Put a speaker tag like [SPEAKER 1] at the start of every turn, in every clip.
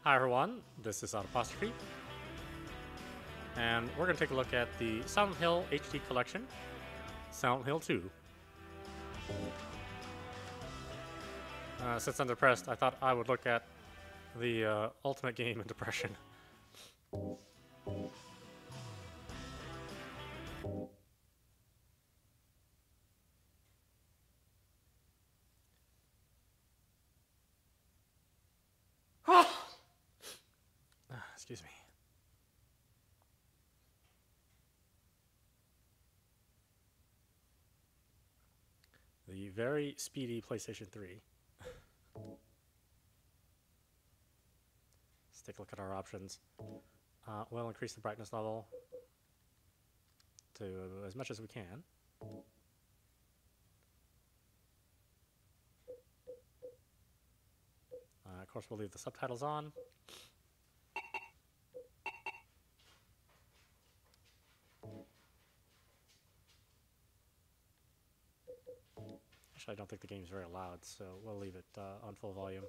[SPEAKER 1] Hi everyone, this is audap, and we're going to take a look at the Silent Hill HD collection, Silent Hill 2. Since I'm depressed, I thought I would look at the ultimate game in depression. Excuse me. The very speedy PlayStation 3. Let's take a look at our options. We'll increase the brightness level to as much as we can. Of course, we'll leave the subtitles on. Actually, I don't think the game's very loud, so we'll leave it on full volume.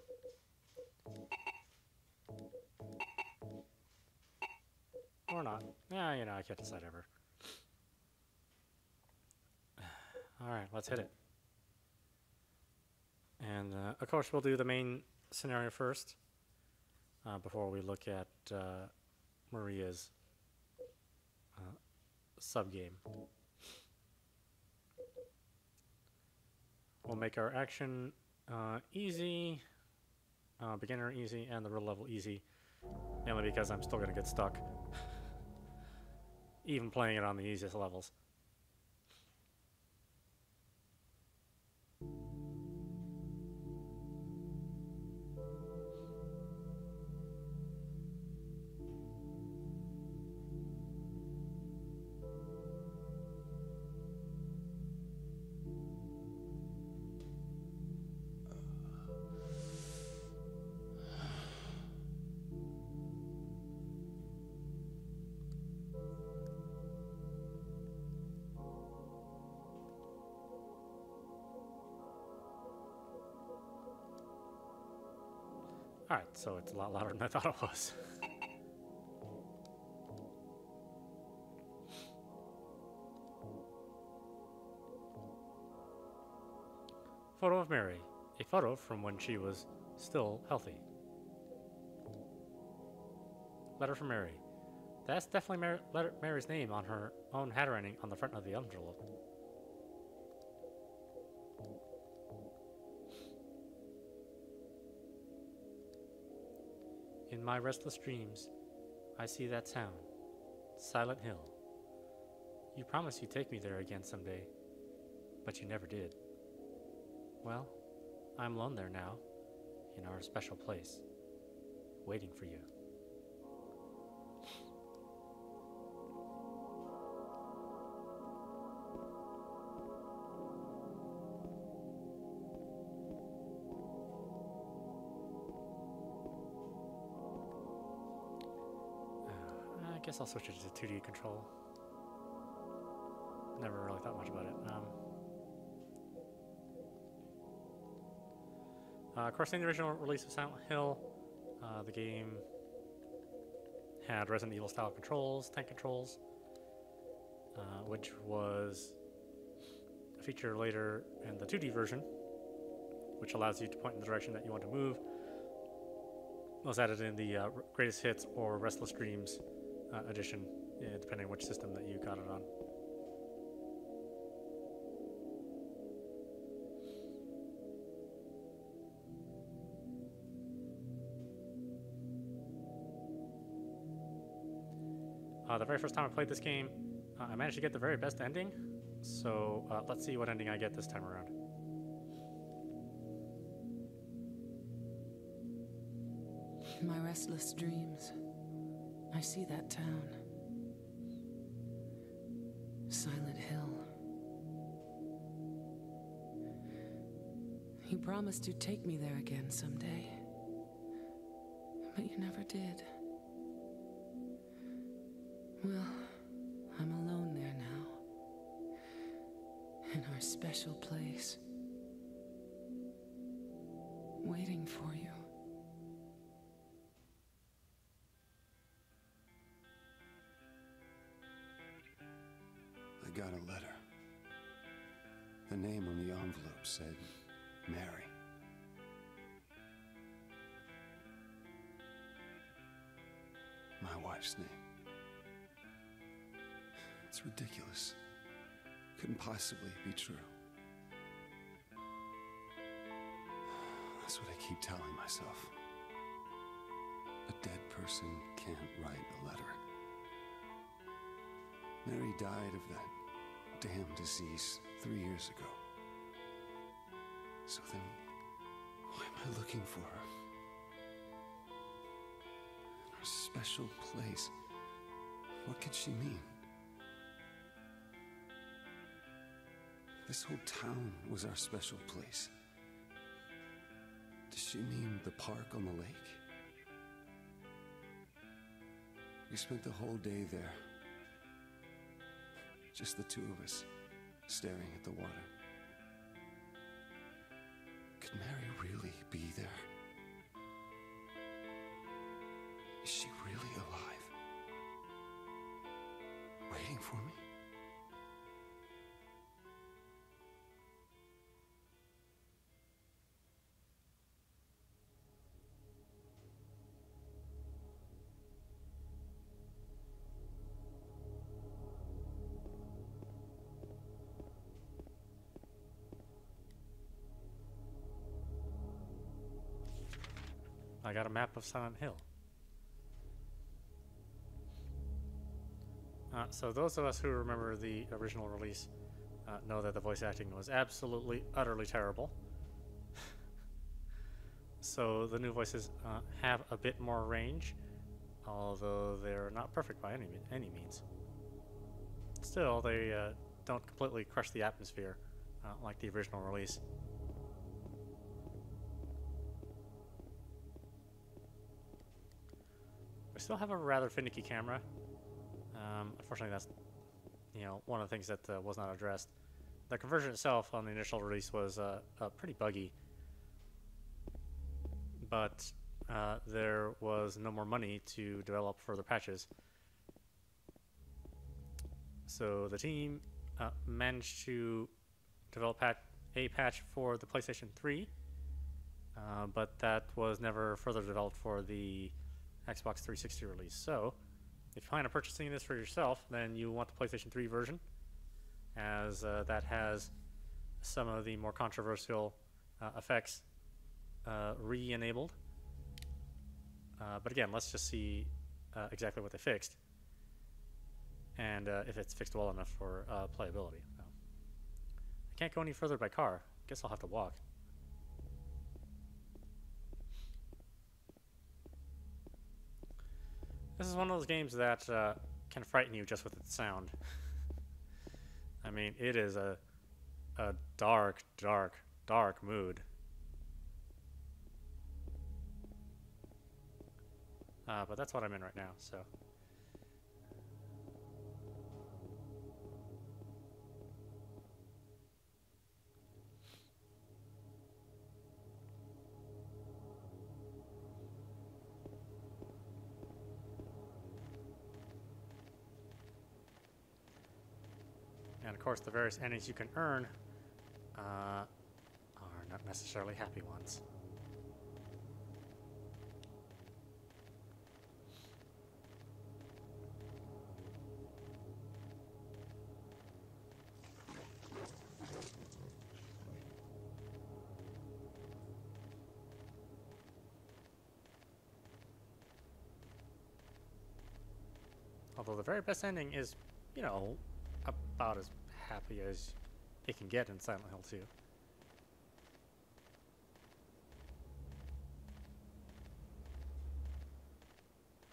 [SPEAKER 1] Or not. Yeah, you know, I can't decide ever. Alright, let's hit it. And, of course, we'll do the main scenario first, before we look at Maria's sub-game. We'll make our action easy, beginner easy, and the real level easy, mainly because I'm still going to get stuck, even playing it on the easiest levels. Alright, so it's a lot louder than I thought it was. Photo of Mary. A photo from when she was still healthy. Letter from Mary. That's definitely Mary's name on her own handwriting on the front of the envelope. In my restless dreams, I see that town, Silent Hill. You promised you'd take me there again someday, but you never did. Well, I'm alone there now, in our special place, waiting for you. I guess I'll switch it to 2D control. Never really thought much about it. Of course, in the original release of Silent Hill, the game had Resident Evil style controls, tank controls, which was a feature later in the 2D version, which allows you to point in the direction that you want to move. It was added in the Greatest Hits or Restless Dreams edition, depending on which system that you got it on. The very first time I played this game, I managed to get the very best ending, so let's see what ending I get this time around.
[SPEAKER 2] In my restless dreams, I see that town, Silent Hill. You promised you'd take me there again someday, but you never did. Well, I'm alone there now, in our special place, waiting for you.
[SPEAKER 3] said Mary. My wife's name. It's ridiculous. Couldn't possibly be true. That's what I keep telling myself. A dead person can't write a letter. Mary died of that damn disease 3 years ago. So then, why am I looking for her? In her special place. What could she mean? This whole town was our special place. Does she mean the park on the lake? We spent the whole day there. Just the two of us, staring at the water. Could Mary really be there? Is she really alive? Waiting for me?
[SPEAKER 1] I got a map of Silent Hill. So those of us who remember the original release know that the voice acting was absolutely, utterly terrible. So the new voices have a bit more range, although they're not perfect by any means. Still, they don't completely crush the atmosphere like the original release. We still have a rather finicky camera. Unfortunately, that's one of the things that was not addressed. The conversion itself on the initial release was pretty buggy, but there was no more money to develop further patches. So the team managed to develop a patch for the PlayStation 3, but that was never further developed for the Xbox 360 release. So if you plan on purchasing this for yourself, then you want the PlayStation 3 version, as that has some of the more controversial effects re-enabled. But again, let's just see exactly what they fixed, and if it's fixed well enough for playability. I can't go any further by car. Guess I'll have to walk. This is one of those games that can frighten you just with its sound. I mean, it is a dark, dark, dark mood. But that's what I'm in right now, so. And of course, the various endings you can earn are not necessarily happy ones. Although the very best ending is, about as happy as it can get in Silent Hill 2.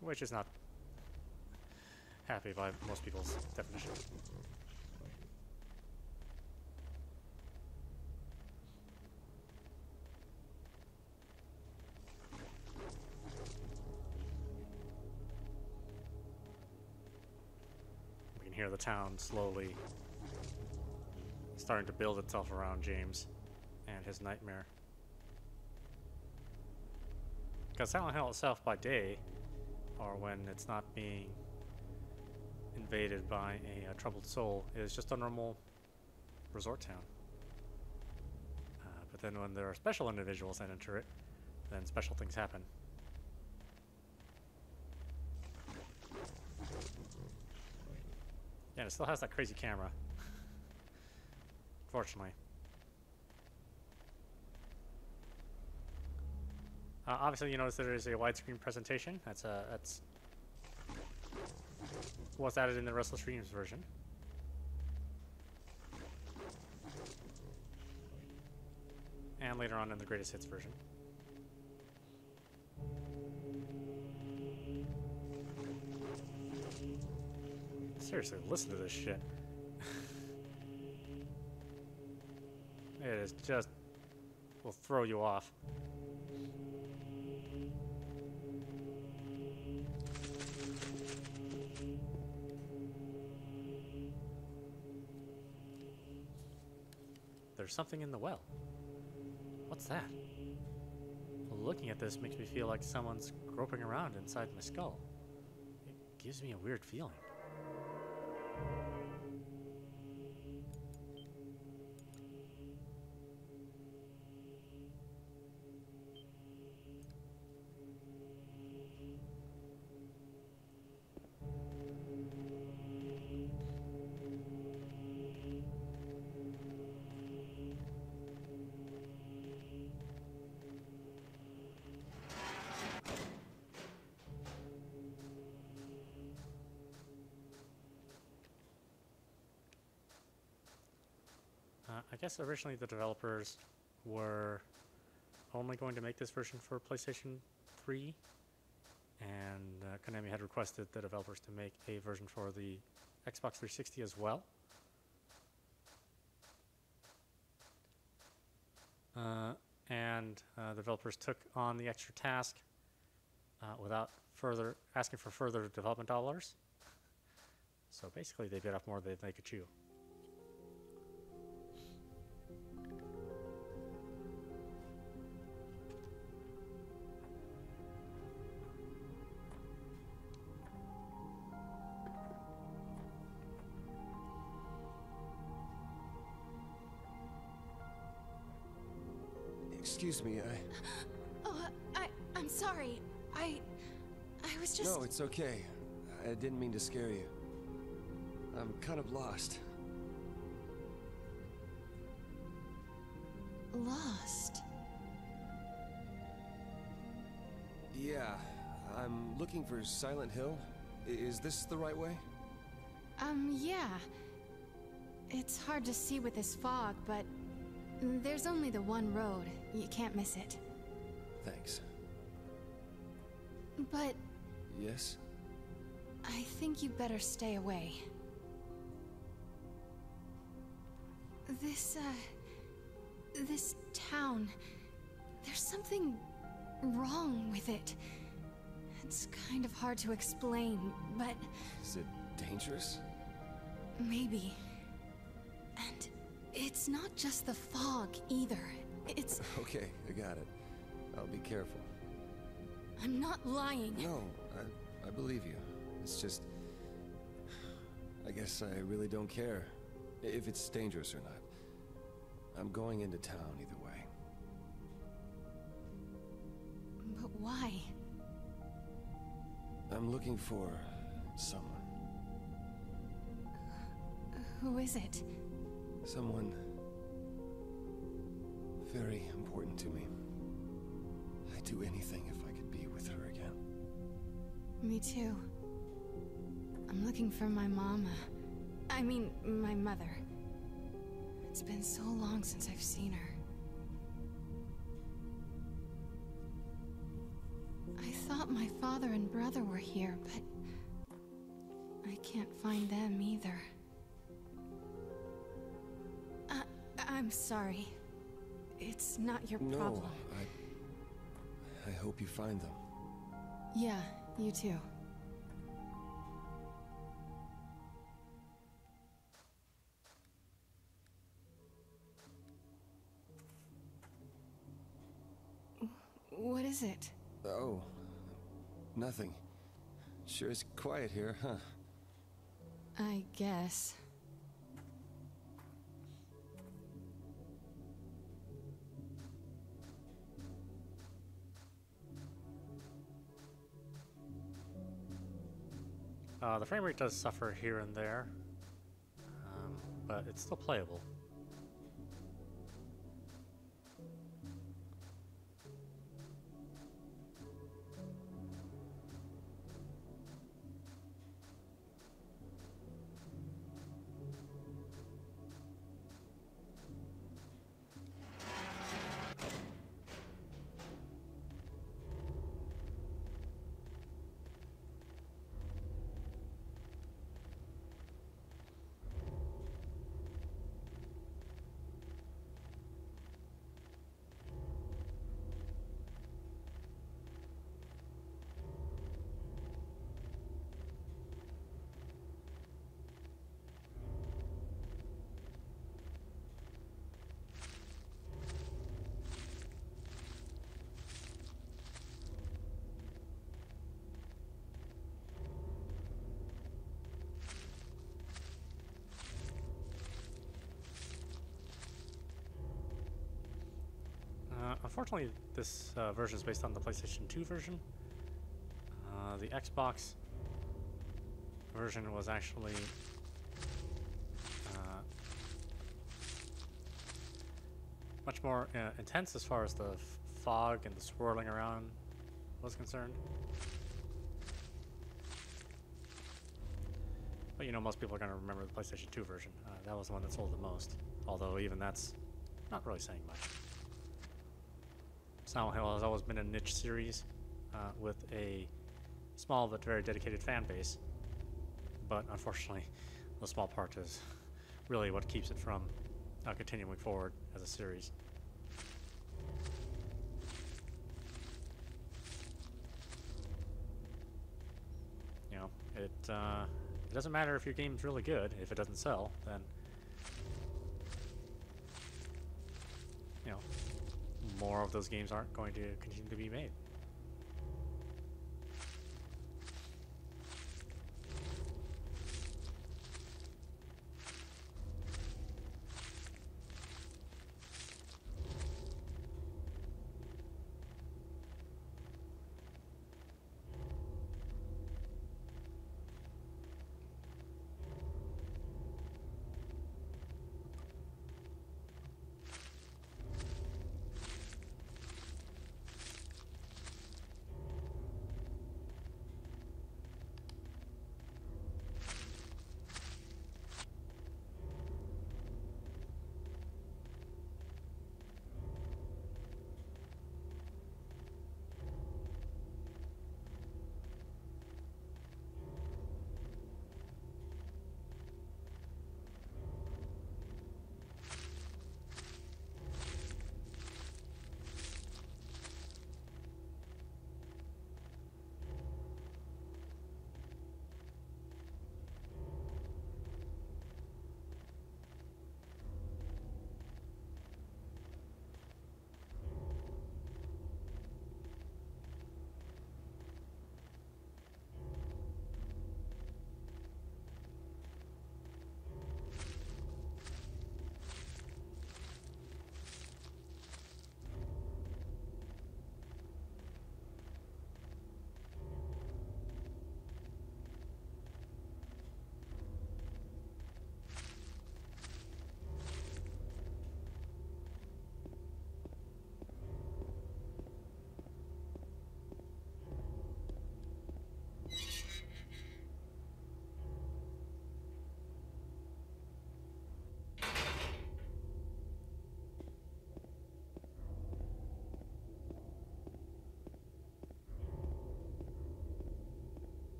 [SPEAKER 1] Which is not happy by most people's definition. We can hear the town slowly starting to build itself around James and his nightmare. Because Silent Hill itself by day, or when it's not being invaded by a troubled soul, is just a normal resort town. then when there are special individuals that enter it, then special things happen. Yeah, and it still has that crazy camera. Fortunately. Obviously, you notice there is a widescreen presentation. That's what's added in the Restless Dreams version. And later on in the Greatest Hits version. Seriously, listen to this shit. It is just... will throw you off. There's something in the well. What's that? Well, looking at this makes me feel like someone's groping around inside my skull. It gives me a weird feeling. I guess originally the developers were only going to make this version for PlayStation 3, and Konami had requested the developers to make a version for the Xbox 360 as well. The developers took on the extra task without asking for further development dollars. So basically they bit off more than they could chew.
[SPEAKER 3] Excuse me,
[SPEAKER 4] I'm sorry. I was just...
[SPEAKER 3] No, it's okay. I didn't mean to scare you. I'm kind of lost.
[SPEAKER 4] Lost?
[SPEAKER 3] Yeah, I'm looking for Silent Hill. Is this the right way?
[SPEAKER 4] Yeah. It's hard to see with this fog, but there's only the one road. You can't miss it.
[SPEAKER 3] Thanks.
[SPEAKER 4] But
[SPEAKER 3] Yes?
[SPEAKER 4] I think you better stay away. This town, there's something wrong with it. It's kind of hard to explain, but
[SPEAKER 3] Is it dangerous?
[SPEAKER 4] maybe. And it's not just the fog either. It's...
[SPEAKER 3] Okay, I got it. I'll be careful.
[SPEAKER 4] I'm not lying.
[SPEAKER 3] No, I believe you. It's just... I guess I really don't care if it's dangerous or not. I'm going into town either way.
[SPEAKER 4] But why?
[SPEAKER 3] I'm looking for someone.
[SPEAKER 4] Who is it?
[SPEAKER 3] Someone very important to me. I'd do anything if I could be with her again.
[SPEAKER 4] Me too. I'm looking for my mama. I mean, my mother. It's been so long since I've seen her. I thought my father and brother were here, but I can't find them either. I'm sorry. It's not your problem.
[SPEAKER 3] No, I hope you find them.
[SPEAKER 4] Yeah, you too. What is it?
[SPEAKER 3] Oh, nothing. Sure is quiet here, huh?
[SPEAKER 4] I guess.
[SPEAKER 1] The frame rate does suffer here and there, but it's still playable. Unfortunately, this version is based on the PlayStation 2 version. The Xbox version was actually much more intense as far as the fog and the swirling around was concerned. But you know, most people are going to remember the PlayStation 2 version. That was the one that sold the most, although even that's not really saying much. Silent Hill has always been a niche series with a small but very dedicated fan base, but unfortunately the small part is really what keeps it from continuing forward as a series. You know, it doesn't matter if your game's really good. If it doesn't sell, then you know, more of those games aren't going to continue to be made.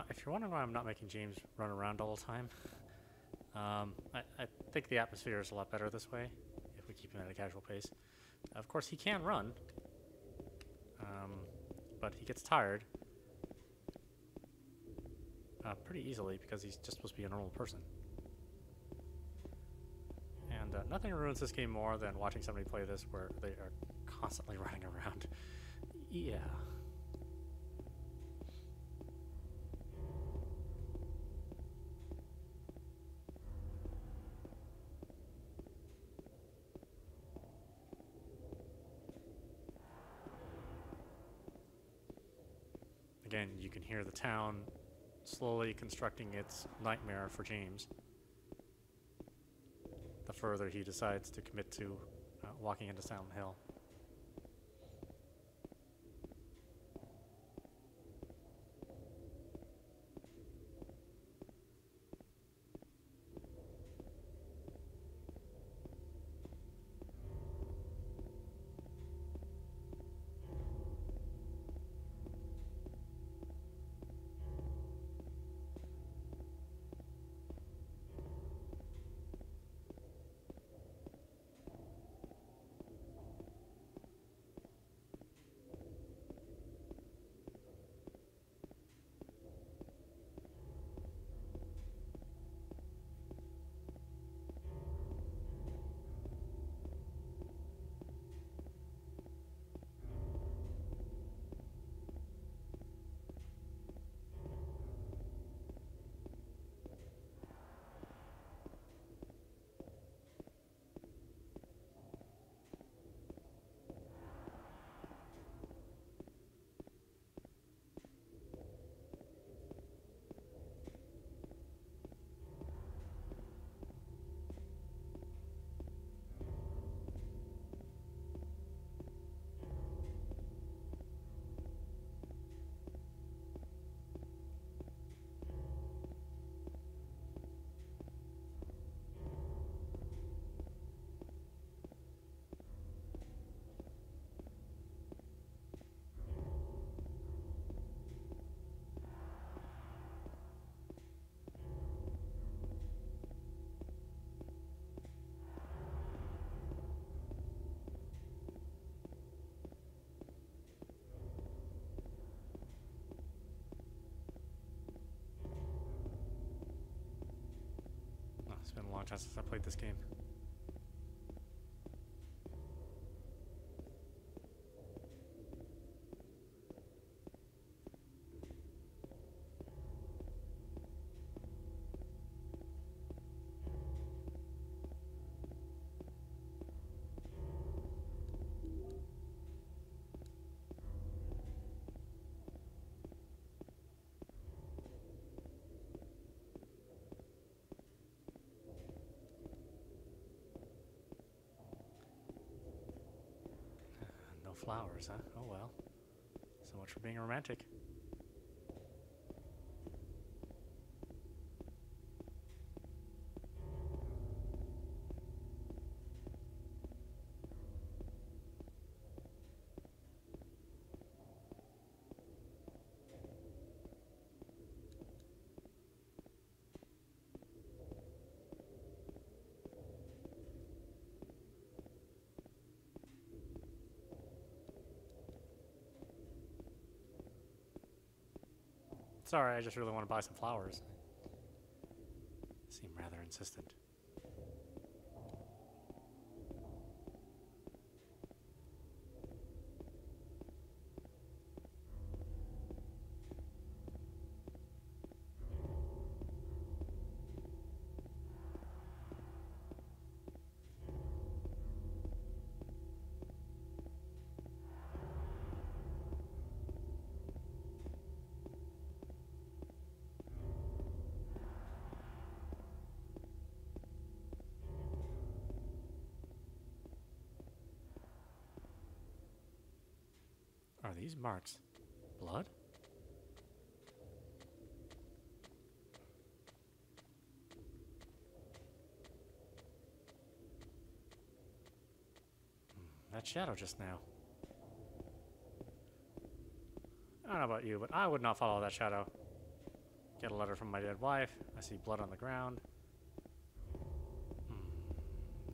[SPEAKER 1] If you're wondering why I'm not making James run around all the time, I think the atmosphere is a lot better this way, if we keep him at a casual pace. Of course, he can run, but he gets tired pretty easily because he's just supposed to be a normal person. And nothing ruins this game more than watching somebody play this where they are constantly running around. Yeah. Again, you can hear the town slowly constructing its nightmare for James. The further he decides to commit to walking into Silent Hill. Oh, it's been a long time since I played this game. No flowers, huh? Oh well. So much for being romantic. Sorry, I just really want to buy some flowers. Seem rather insistent. Are these marks blood? That shadow just now. I don't know about you, but I would not follow that shadow. Get a letter from my dead wife. I see blood on the ground.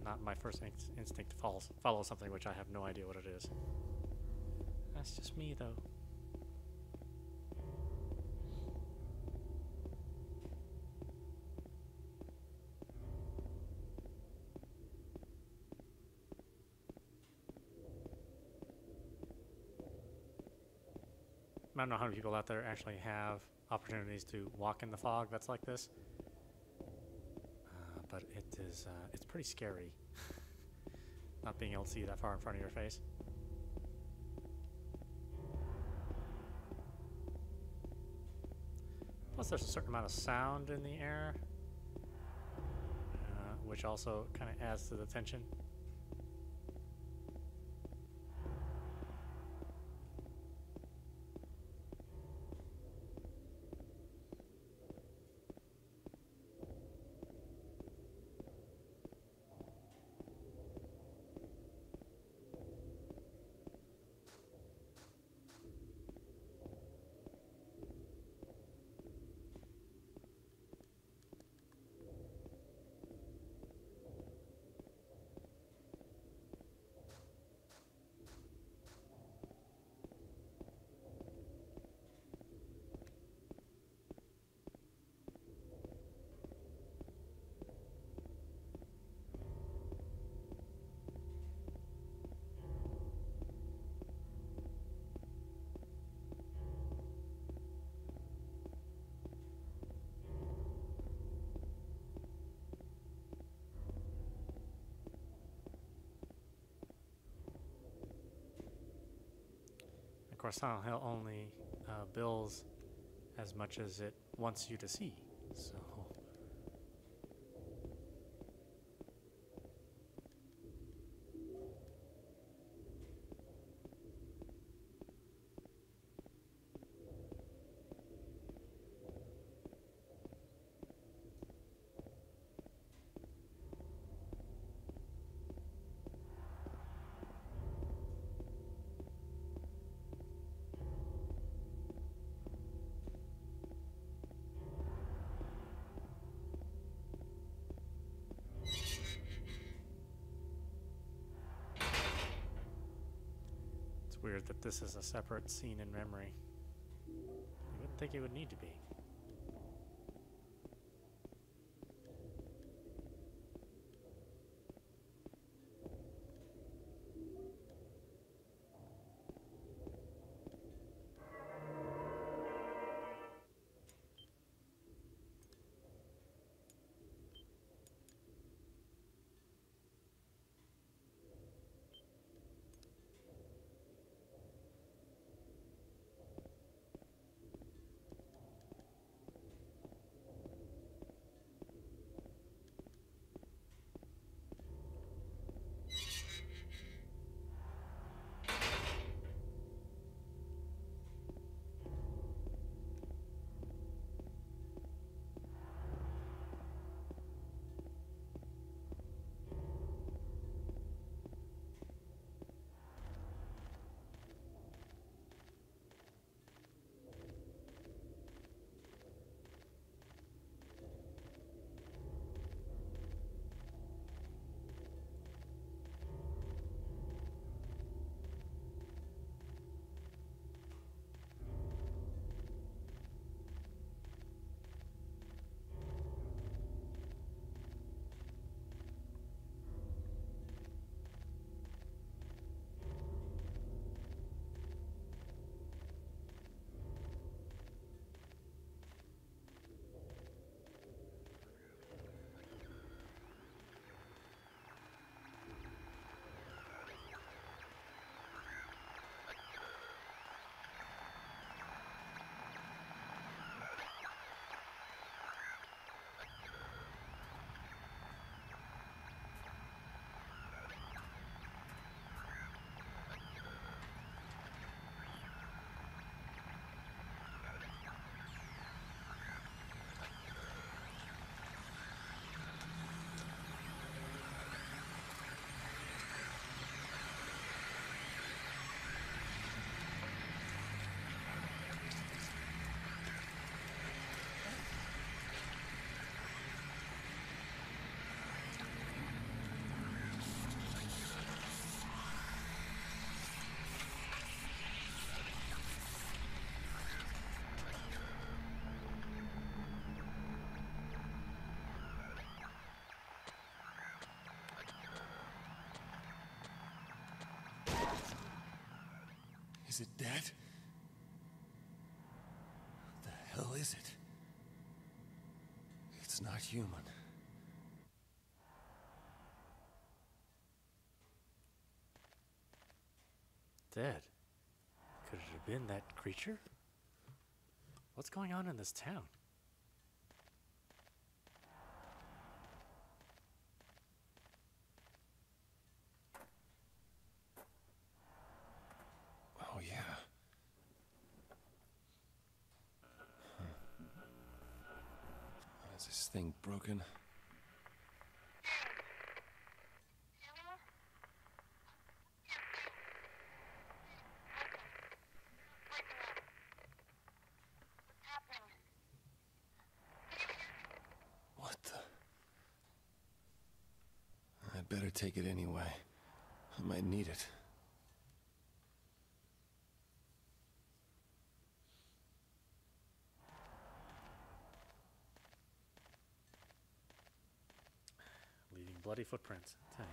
[SPEAKER 1] Not my first instinct to follow something which I have no idea what it is. That's just me, though. I don't know how many people out there actually have opportunities to walk in the fog that's like this. But it is, it's pretty scary. Not being able to see that far in front of your face. Plus there's a certain amount of sound in the air, which also kind of adds to the tension. Of course, Silent Hill only bills as much as it wants you to see, so... Weird that this is a separate scene in memory. You wouldn't think it would need to be.
[SPEAKER 3] Is it Dad? is it? It's not human.
[SPEAKER 1] Dead. Could it have been that creature? What's going on in this town?
[SPEAKER 3] Oh, yeah. Is this thing broken? What the? I'd better take it anyway. I might need it.
[SPEAKER 1] Leaving bloody footprints, I tell you.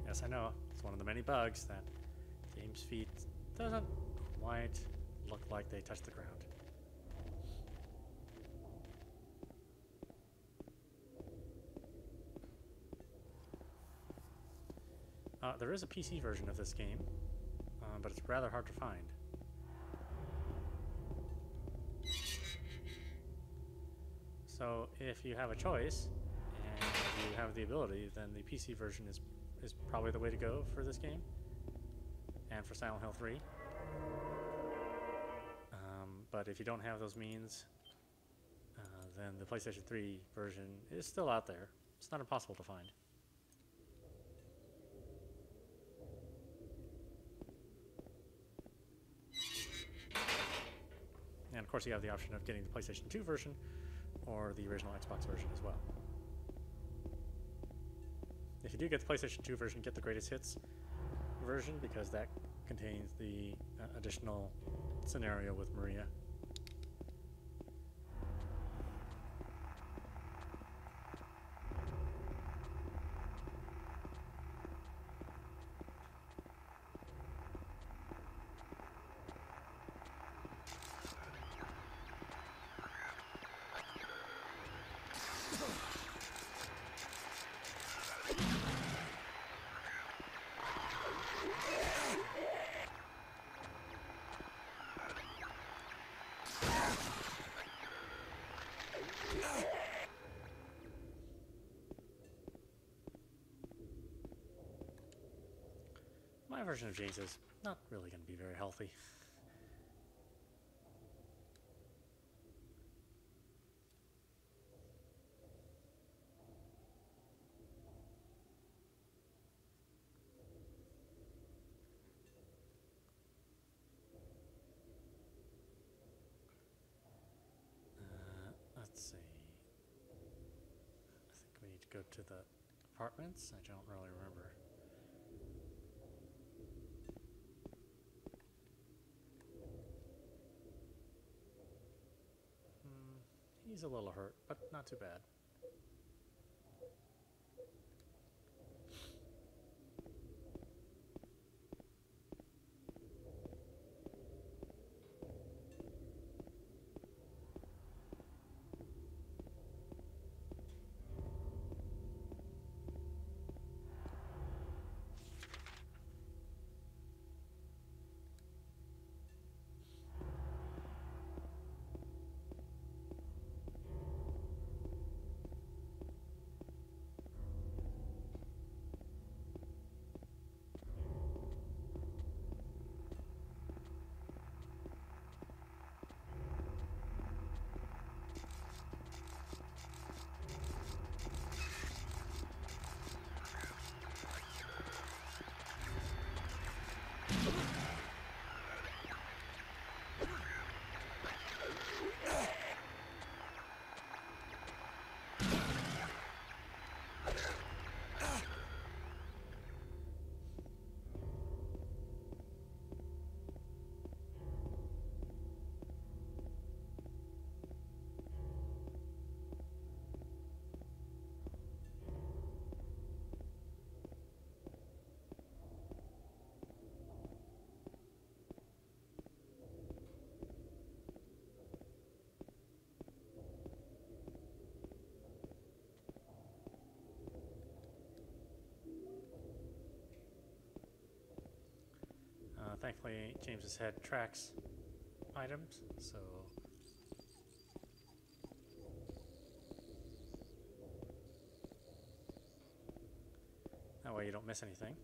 [SPEAKER 1] Yes, I know. It's one of the many bugs that game's feet doesn't quite look like they touch the ground. There is a PC version of this game, but it's rather hard to find. So if you have a choice and you have the ability, then the PC version is probably the way to go for this game and for Silent Hill 3. But if you don't have those means, then the PlayStation 3 version is still out there. It's not impossible to find. And of course you have the option of getting the PlayStation 2 version or the original Xbox version as well. If you do get the PlayStation 2 version, get the Greatest Hits version because that contains the additional scenario with Maria. My version of James is not really going to be very healthy. Let's see. I think we need to go to the apartments. I don't really remember. He's a little hurt, but not too bad. Thankfully, James's head tracks items, so that way you don't miss anything.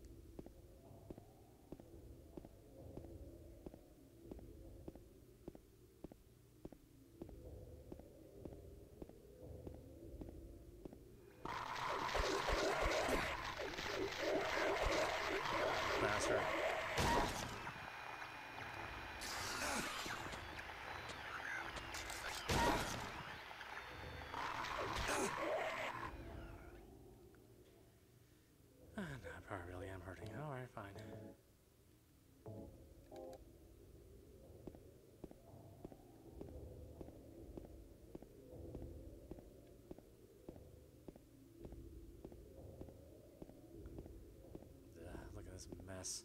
[SPEAKER 1] Bastard. No, I probably really am hurting. Alright, fine. Ugh, look at this mess.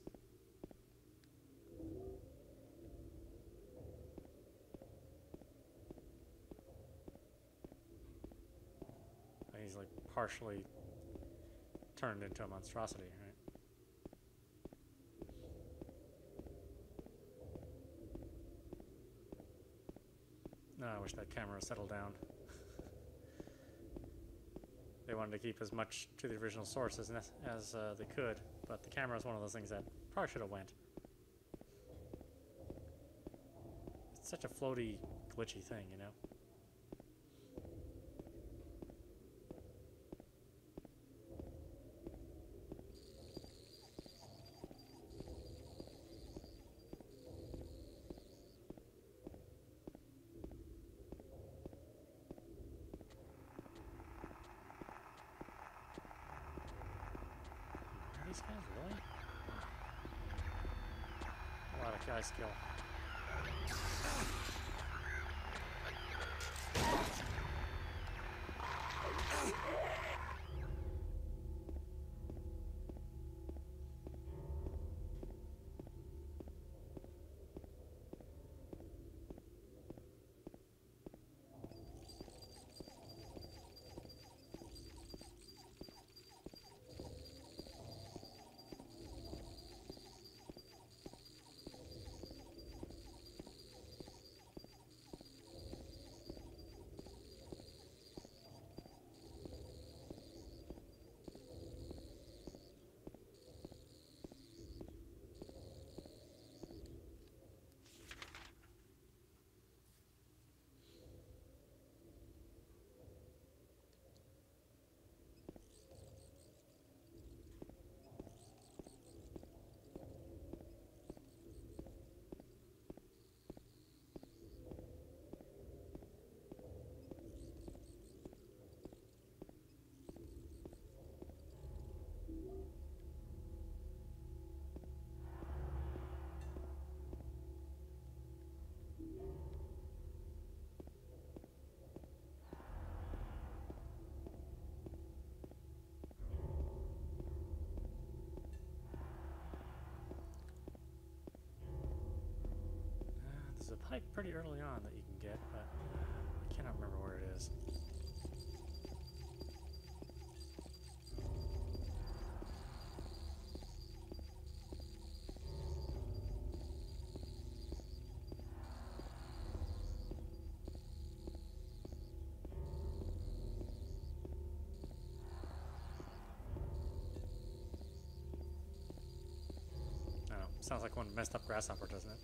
[SPEAKER 1] He's like partially turned into a monstrosity, right? No, I wish that camera settled down. They wanted to keep as much to the original source as they could, but the camera is one of those things that probably should have went. It's such a floaty, glitchy thing, you know? These guys really? A lot of guy skill. There's a pipe pretty early on that you can get, but I cannot remember where it is. Oh, sounds like one messed up grasshopper, doesn't it?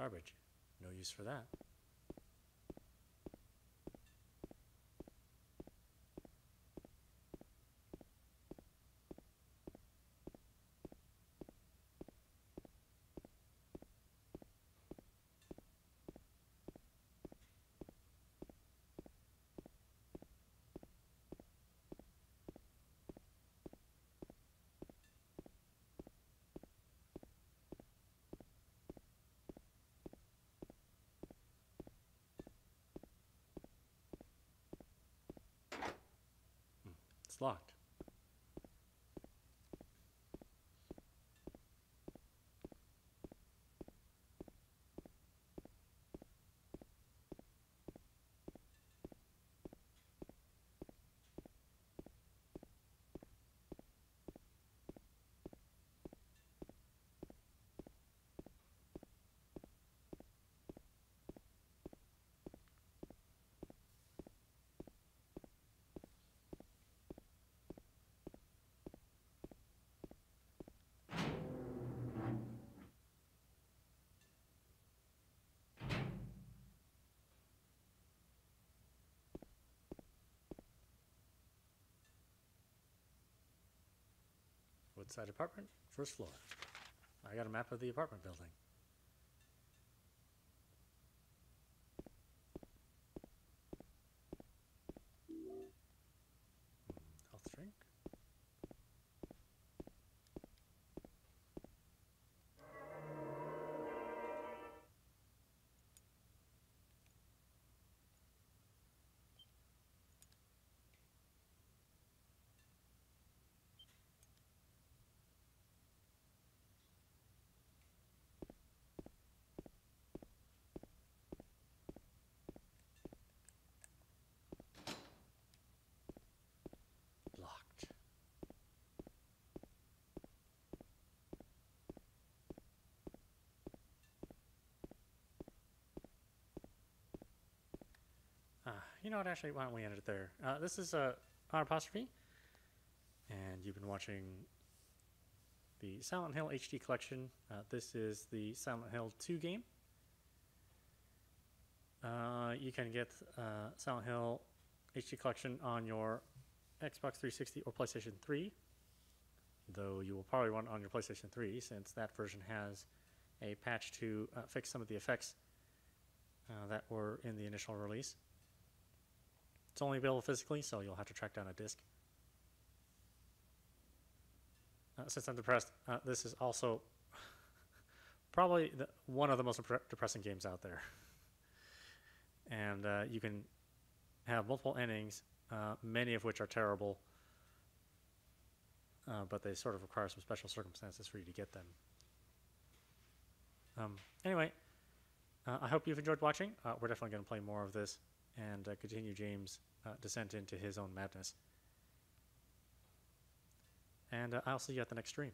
[SPEAKER 1] Garbage. No use for that. It's locked. Woodside apartment, first floor. I got a map of the apartment building. Health drink. Locked. You know what, actually, why don't we end it there? This is Apostrophe, and you've been watching the Silent Hill HD collection. This is the Silent Hill 2 game. You can get Silent Hill HD collection on your Xbox 360 or PlayStation 3, though you will probably want it on your PlayStation 3 since that version has a patch to fix some of the effects that were in the initial release. It's only available physically, so you'll have to track down a disc. Since I'm depressed, this is also probably one of the most depressing games out there. And you can have multiple endings, many of which are terrible, but they sort of require some special circumstances for you to get them. Anyway, I hope you've enjoyed watching. We're definitely going to play more of this and continue James' descent into his own madness. And I'll see you at the next stream.